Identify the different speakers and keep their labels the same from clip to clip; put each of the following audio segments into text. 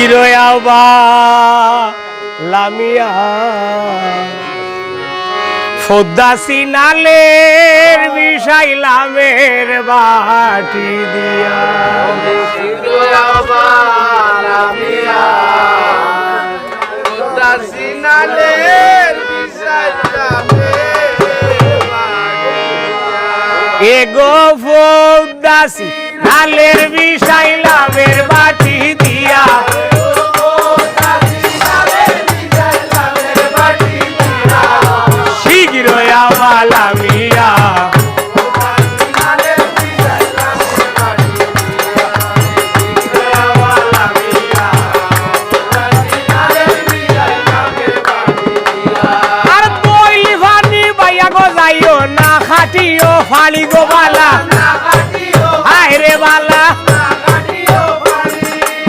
Speaker 1: শিগিরয়াবা লামিয়া ফোদ্দাসি নালের বিষাইলামের বাটি দিয়া
Speaker 2: শিগিরয়াবা লামিয়া ফোদ্দাসি নালের বিষাইলামের বাটি দিয়া
Speaker 1: এগো ফোদ্দাসি নালের বিষাইলামের বাটি দিয়া শিগিরয়াবা লামিয়া আর বইলি ফানি বাইয়া গো যাইও না খাটিও ফালি গো বালা হায় রে বালা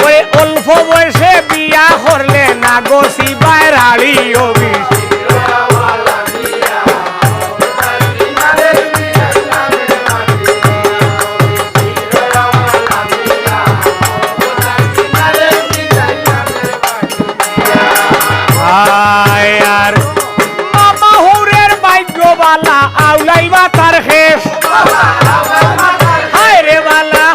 Speaker 1: ওই অল্প বয়সে বিয়া করলে না গোসি বাইরাড়ি অবি আর মামা হৌরের ভাগ্যবালা আউলাইবা তার শেষ হায় রে বালা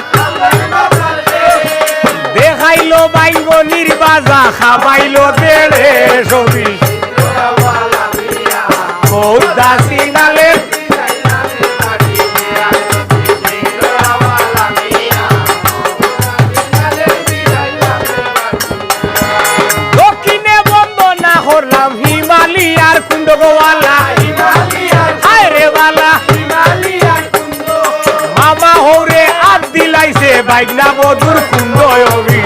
Speaker 1: দেখাইলো বাইগনির বাজা খাবাইলো দেড়ে ছবি ফোদ্দাসি নালের দক্ষিণে বন্দনা করলাম হিমালয়ার কুণ্ড গোয়ালা হায় রে বালা মামা হৌরে আদ দিলাইছে বাইগনা বধুর কুণ্ড অবি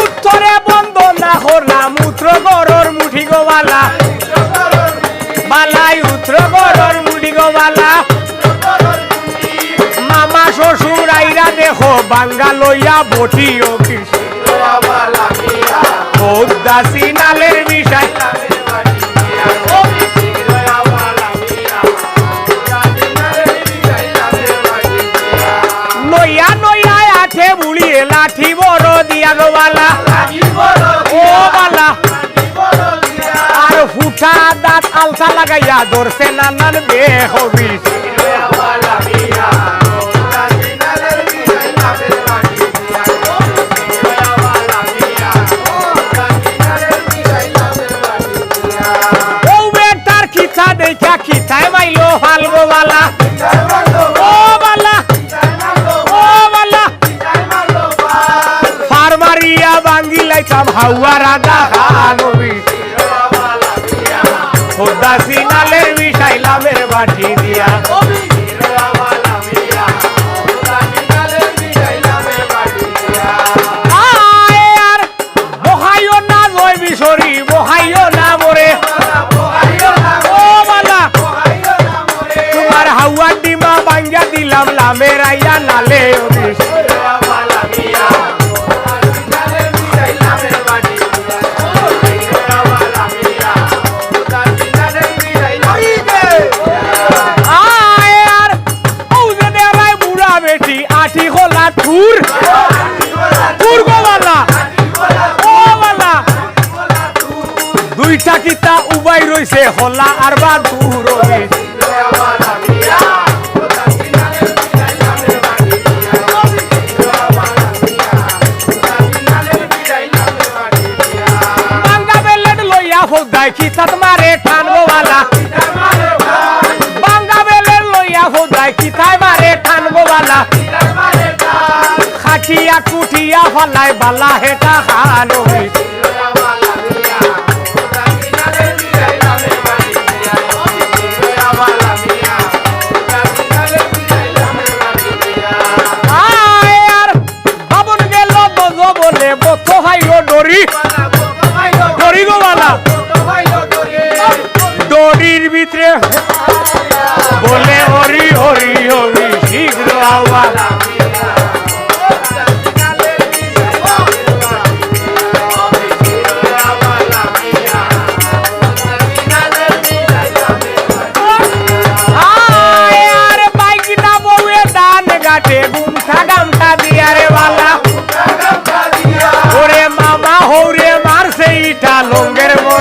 Speaker 1: উত্তরে বন্দনা করলাম উত্তর গরর মুঠি গোবালা বালাই উত্তর গরর মুঠি গোবালা মামা শ্বশুর আইরা দেখো বাঙ্গা লইয়া বটি ও ফোদ্দাসি নালের বিষয় নইয়া নইয়া আঠে বুড়িয়ে লাঠি বড় দিয়া গো বালা ও বালা আর ফুটা দাঁত আলসা লাগাইয়া ধরছে নানান বেহবি ও বেটার খিথা দেখা খিথায় মাইলো ফালগো বালা ও বালা ও বালা ফার্মারিয়া বাঙ্গি লাইতাম হাওয়া রাগা খানবি ফোদ্দাসি নালের বিষাইলামের বাটি দিয়া আর বহাইও না জয় বিশরি বহাইও না মরে ও বালা তোমার হাওয়ার ডিমা বাঙ্গা দিলাম লামের আইয়া নালে আঠি খোলা থুর থুর গো বালা ও বালা দুইটা কিতা উবাই রইছে হলা আর বা দূর বাঙ্গা বেলেট লইয়া ফৌদাই কিতাত মারে ঠান গো বালা বাঙ্গা বেলেট লইয়া ফৌদাই কিতাই মারে ঠান গো বালা খাটিয়া কুটিয়া ফলাই বালা হেটা খানো আর বাবন গেল বজ বলে বথ হাইও ডরি ডরি গো বালা ডরির ভিতরে বলে হরি হরি হরি শীঘ্র আওয়ালা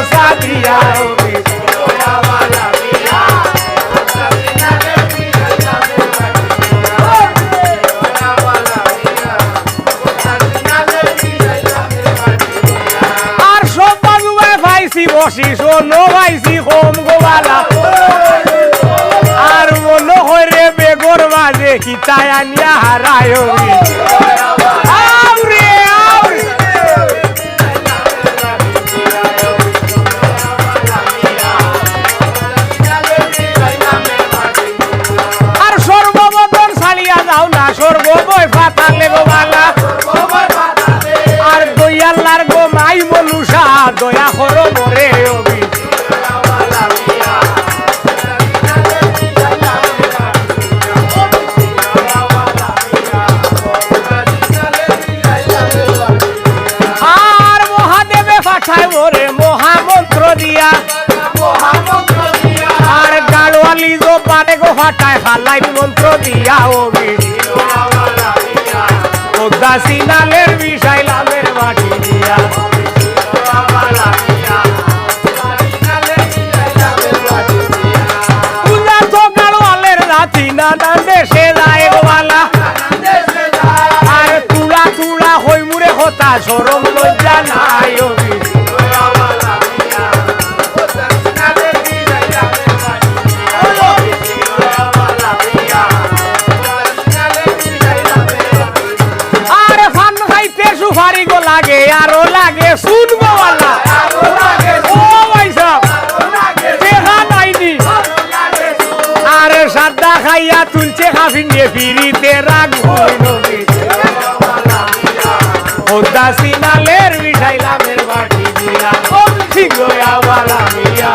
Speaker 1: সাদিয়া আর সব বাজুবাই পাইছি বসি শোনো পাইছি হোম গোবালা আর মনে হরে বেগর মাঝে কিতায় আনিয়া হারায় আউরে আউরে আর সর্ববদন ছাড়িয়া যাও না সর্ববয় ফাতালে গোবালা আর দয়াল্লার গো মাই মনুষা দয়া করো মরে অবি আর মহাদেবে পাঠায় মোরে মহামন্ত্র দিয়া আর গাড়োয়ালি গো পারে গো ফাটায় হালাই মন্ত্র দিয়া অবি সিনালের বিষাইলামের মাটি দিয়া পূজা তো গাড়োয়ালের নাতি নানান দেশে যায় গোবালা আর তুলা তুলা হই মুরে হতা সরম লজ্জা নাই অবি সুপারি গো লাগে আরো লাগে শুনবো ওয়ালা ও ভাই সাহেব দেখা নাইনি আরে সাদা খাইয়া তুলছে খাফি নিয়ে ফিরিতে রাখবো ওদা সিনালের মিঠাইলামের বাটি দিয়া ও ঠিক গোয়া বালা মিয়া